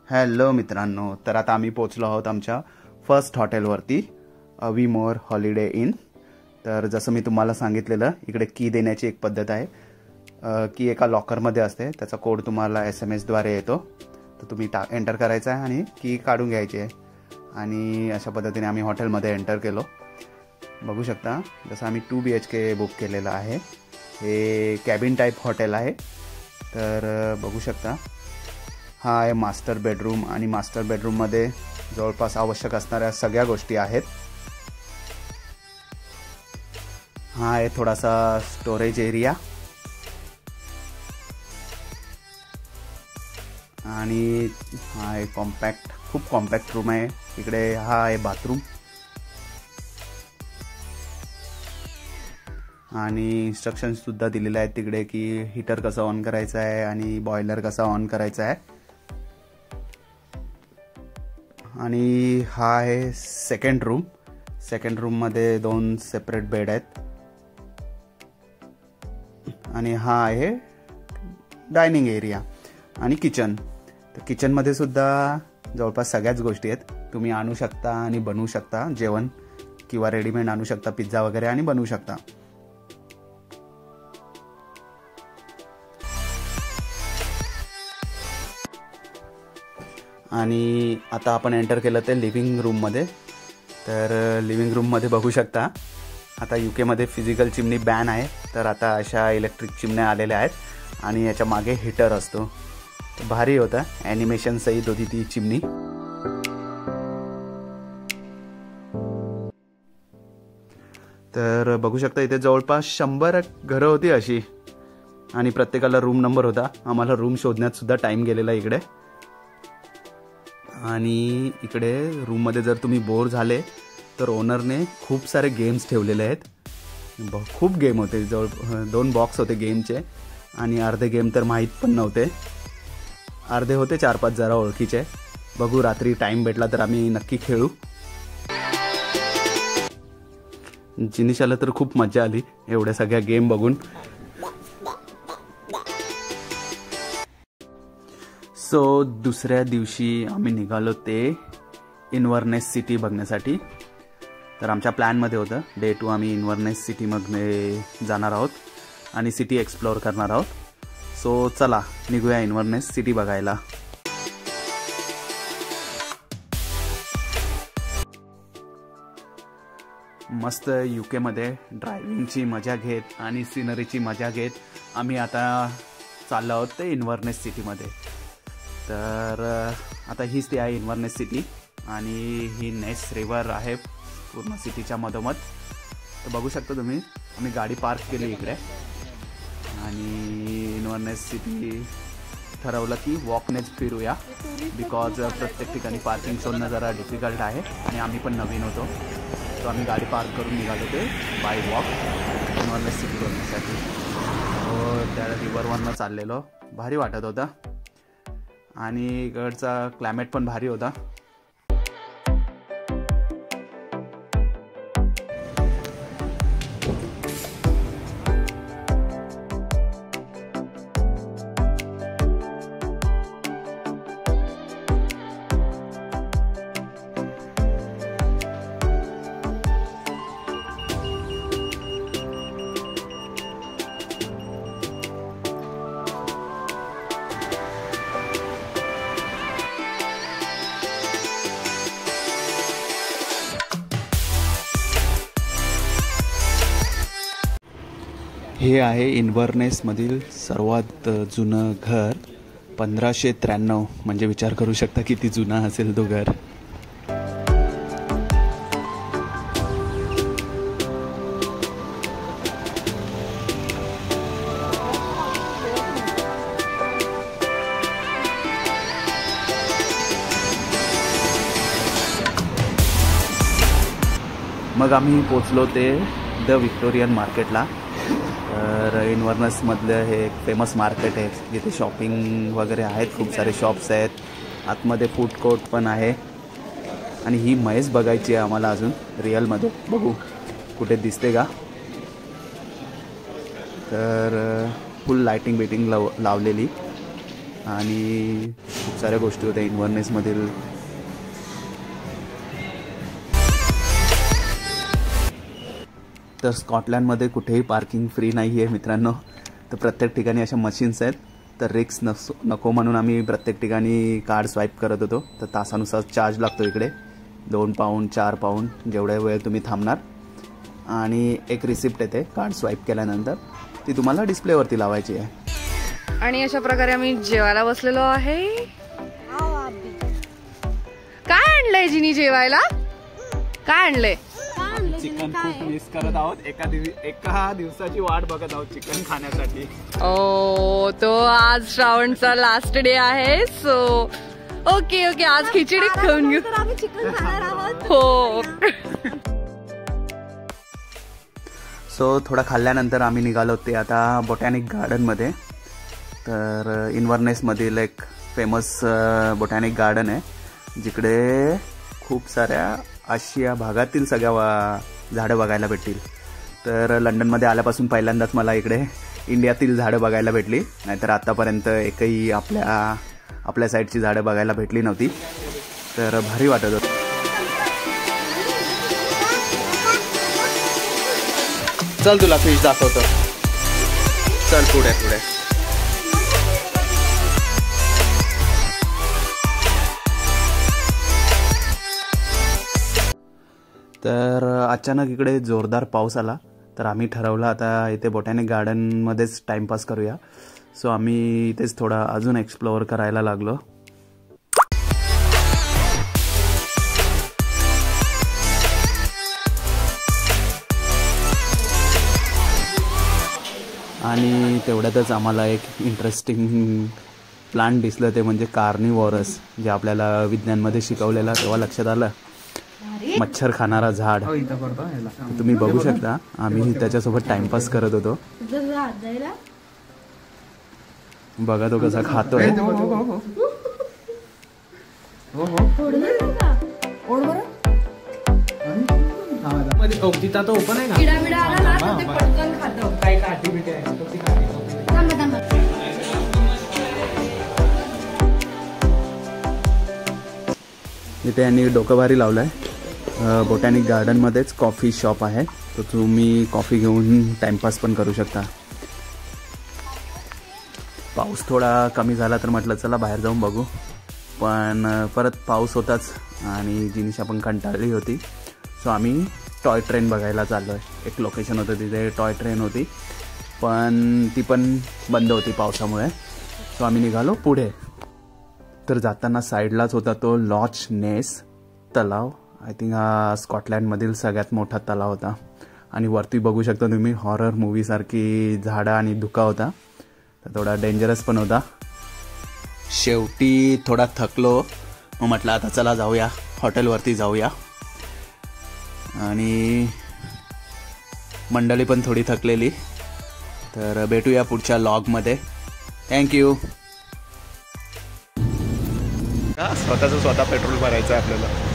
Hello मित्रांनो, तर आता आम्ही पोहोचलो आहोत आमच्या फर्स्ट हॉटेलवरती, अविमोर हॉलिडे इन। तर जसं मी तुम्हाला सांगितलेलं, इकडे की देण्याची एक पद्धत आहे। की एका लॉकरमध्ये असते, त्याचा कोड तुम्हाला SMS द्वारे येतो, तर तुम्ही एंटर करायचा आहे आणि की काढून घ्यायची आहे। आणि अशा पद्धतीने आम्ही हॉटेलमध्ये एंटर केलो। बघू शकता, जसं आम्ही 2 BHK बुक केलेलं आहे। हे कॅबिन टाईप हॉटेल आहे। तर बघू शकता, हा आहे मास्टर बेडरूम आणि मास्टर बेडरूममध्ये जवळपास आवश्यक असणाऱ्या सगळ्या गोष्टी आहेत। हा आहे थोडासा स्टोरेज एरिया आणि हा आहे खूप कॉम्पॅक्ट रूम आहे। इकडे हा आहे बाथरूम आणि इन्स्ट्रक्शन्स सुद्धा दिलेले आहेत तिकडे की हीटर कसं ऑन करायचं आहे आणि बॉयलर कसा ऑन करायचा आहे। आणि हा आहे सेकंड रूममध्ये 2 सेपरेट बेड आहेत आणि हा आहे डायनिंग एरिया आणि किचन। तर किचनमध्ये सुद्धा जवळपास सगळ्याच गोष्टी आहेत, तुम्ही आणू शकता आणि बनवू शकता जेवण, किंवा रेडीमेड आणू शकता पिझ्झा वगैरे आणि बनवू शकता। आणि आता आपण एंटर केलं ते लिव्हिंग रूममध्ये। तर लिव्हिंग रूममध्ये बघू शकता, आता UK मध्ये फिजिकल चिमणी बॅन आहे, तर आता अशा इलेक्ट्रिक चिमण्या आलेल्या आहेत आणि याच्या मागे हीटर असतो। भारी होता, ॲनिमेशन सहित होती ती चिमणी। तर बघू शकता, इथे जवळपास 100 घरं होती अशी आणि प्रत्येकाला रूम नंबर होता। आम्हाला रूम शोधण्यात सुद्धा टाईम गेलेला इकडे। आणि इकडे रूममध्ये जर तुम्ही बोर झाले तर ओनरने खूप सारे गेम्स ठेवलेले आहेत। खूप गेम होते, जवळ 2 बॉक्स होते गेमचे आणि अर्धे गेम तर माहीत पण नव्हते, अर्धे होते 4-5 जरा ओळखीचे। बघू, रात्री टाईम भेटला तर आम्ही नक्की खेळू। जिनिशाला तर खूप मजा आली एवढ्या सगळ्या गेम बघून। सो दुसऱ्या दिवशी आम्ही निघालो ते इन्व्हर्नेस सिटी बघण्यासाठी। तर आमच्या प्लॅनमध्ये होतं डे 2 आम्ही इन्व्हर्नेस सिटीमध्ये जाणार आहोत आणि सिटी एक्सप्लोअर करणार आहोत। सो चला निघूया इन्व्हर्नेस सिटी बघायला। मस्त UK मध्ये ड्रायव्हिंगची मजा घेत आणि सिनरीची मजा घेत आम्ही आता चाललो आहोत ते इन्व्हर्नेस सिटीमध्ये। तर आता हीच ती आहे इन्व्हर्नेस सिटी आणि ही नेस रिव्हर आहे पूर्ण सिटीच्या मधोमध। तर बघू शकता तुम्ही, आम्ही गाडी पार्क केली इकडे आणि इन्व्हर्नेस सिटी ठरवलं की वॉकनेच फिरूया, बिकॉज प्रत्येक ठिकाणी पार्किंग शोधणं जरा डिफिकल्ट आहे आणि आम्ही पण नवीन होतो। तो आम्ही गाडी पार्क करून निघालो ते बाय वॉक इन्व्हर्नेस सिटी बघण्यासाठी। त्या रिव्हरवरनं चाललेलो, भारी वाटत होता आणि इकडचा क्लायमेट पण भारी होता। हे आहे इन्व्हर्नेसमधील सर्वात जुनं घर, 1593, म्हणजे विचार करू शकता किती जुना असेल तो घर। मग आम्ही पोचलो ते द व्हिक्टोरियन मार्केटला। तर इन्व्हर्नेसमधलं हे एक फेमस मार्केट आहे, जिथे शॉपिंग वगैरे आहेत, खूप सारे शॉप्स आहेत, आतमध्ये फूड कोर्ट पण आहे। आणि ही म्हैस बघायची आहे आम्हाला अजून रिअलमध्ये, बघू कुठे दिसते का। तर फुल लाइटिंग लावलेली आणि खूप साऱ्या गोष्टी होत्या इन्व्हर्नेसमधील. तर स्कॉटलँडमध्ये कुठेही पार्किंग फ्री नाही आहे मित्रांनो. तर प्रत्येक ठिकाणी अशा मशीन्स आहेत. तर रिक्स नको म्हणून आम्ही प्रत्येक ठिकाणी कार्ड स्वाईप करत होतो. तर तासानुसार चार्ज लागतो इकडे, 2 पाऊंड 4 पाऊंड जेवढ्या वेळ तुम्ही थांबणार. आणि एक रिसिप्ट येते कार्ड स्वाईप केल्यानंतर, ती तुम्हाला डिस्प्लेवरती लावायची आहे. आणि अशा प्रकारे आम्ही जेवायला बसलेलो आहे. काय आणलंय जिनी जेवायला? काय आणलंय? चिकन खूप मिस करत आहोत. एका दिवसाची वाट बघत आहोत चिकन खाण्यासाठी. ओ, तो आज श्रावणचा लास्ट डे आहे. सो ओके ओके, आज खिचडी खाऊन घेऊ. चिकन खाणार आहोत. हो. सो थोडं खाल्ल्यानंतर आम्ही निघालो ते आता बोटॅनिक गार्डनमध्ये. तर इन्व्हर्नेसमधील एक फेमस बोटॅनिक गार्डन आहे, जिकडे खूप साऱ्या आशिया भागातील सगळ्या झाडं बघायला भेटतील. तर लंडनमध्ये आल्यापासून पहिल्यांदाच मला इकडे इंडियातील झाडं बघायला भेटली. नाहीतर आत्तापर्यंत एकही आपल्या साईडची झाडं बघायला भेटली नव्हती. तर भारी वाटत होतं. चल तुला फिश दाखवतो. चल पुढे पुढे. तर अचानक इकडे जोरदार पाऊस आला. तर आम्ही ठरवलं आता इथे बोटॅनिक गार्डनमध्येच टाइमपास करूया. सो आम्ही इथेच थोडा अजून एक्सप्लोअर करायला लागलो. आणि तेवढ्यातच आम्हाला एक इंटरेस्टिंग प्लांट दिसलं, ते म्हणजे कार्निवोरस, जे आपल्याला विज्ञानमध्ये शिकवलेलं. तेव्हा लक्षात आलं मच्छर खाणारा झाड. तुम्ही बघू शकता, आम्ही त्याच्यासोबत टाइमपास करत होतो. बघा तो कसा खातोय. इथे यांनी डोकं भारी लावलंय. बोटॅनिक गार्डनमध्येच कॉफी शॉप आहे, तर तुम्ही कॉफी घेऊन टाइमपास पण करू शकता. पाऊस थोडा कमी झाला तर म्हटलं चला बाहेर जाऊन बघू, पण परत पाऊस होताच आणि जिनिशा पण कंटाळली होती. सो आम्ही टॉय ट्रेन बघायला चाललो आहे. एक लोकेशन होतं तिथे टॉय ट्रेन होती, पण ती पण बंद होती पावसामुळे. सो आम्ही निघालो पुढे. तर जाताना साईडलाच होता तो लॉच नेस तलाव. आय थिंक हा स्कॉटलँडमधील सगळ्यात मोठा तलाव होता. आणि वरती बघू शकता तुम्ही हॉरर मूवीसारखी झाडं आणि धुका होता. तर थोडा डेंजरस पण होता. शेवटी थोडा थकलो, मग म्हटलं आता चला जाऊया हॉटेलवरती जाऊया. आणि मंडळी पण थोडी थकलेली. तर भेटूया पुढच्या लॉगमध्ये. थँक्यू. स्वतःचं स्वतः पेट्रोल भरायचं आहे आपल्याला.